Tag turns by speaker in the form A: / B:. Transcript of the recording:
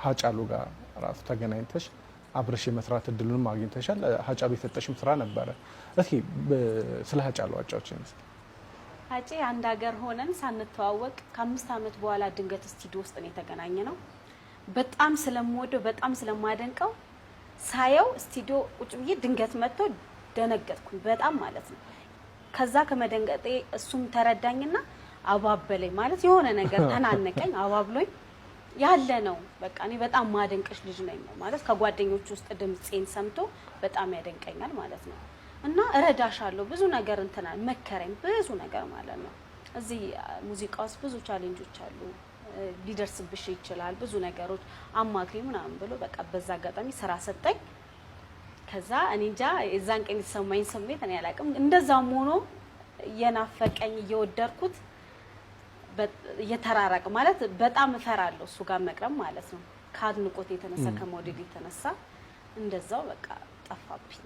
A: ሀጫሉ ጋር ራሱ ተገናኝተሽ አብረሽ የመስራት እድሉንም አግኝተሻል። ሀጫሉ የሰጠሽም ስራ ነበረ። እስኪ ስለ ሀጫሉ አጫውችን።
B: ሀጬ አንድ ሀገር ሆነን ሳንተዋወቅ ከ5 አመት በኋላ ድንገት ስቱዲዮ ውስጥ ነው የተገናኘ ነው። በጣም ስለምወደው በጣም ስለማደንቀው ሳየው ስቱዲዮ ቁጭ ብዬ ድንገት መጥቶ ደነገጥኩኝ በጣም ማለት ነው። ከዛ ከመደንገጤ እሱም ተረዳኝና አባበለኝ ማለት የሆነ ነገር ተናነቀኝ አባብሎኝ ያለ ነው በቃ እኔ በጣም ማደንቀሽ ልጅ ነኝ ማለት ከጓደኞቹ ውስጥ ድምጼን ሰምቶ በጣም ያደንቀኛል ማለት ነው። እና እረዳሻለሁ ብዙ ነገር እንትና መከረኝ ብዙ ነገር ማለት ነው። እዚህ ሙዚቃ ውስጥ ብዙ ቻሌንጆች አሉ ሊደርስብሽ ይችላል ብዙ ነገሮች አማክሪ ምናምን ብሎ በቃ በዛ አጋጣሚ ስራ ሰጠኝ። ከዛ እኔ እንጃ የዛን ቀን የተሰማኝ ስሜት እኔ አላውቅም። እንደዛም ሆኖ የናፈቀኝ እየወደድኩት የተራራቀ ማለት በጣም እፈራለሁ እሱ ጋር መቅረብ ማለት ነው። ካድንቆት የተነሳ ከሞዴል የተነሳ እንደዛው በቃ ጠፋብኝ።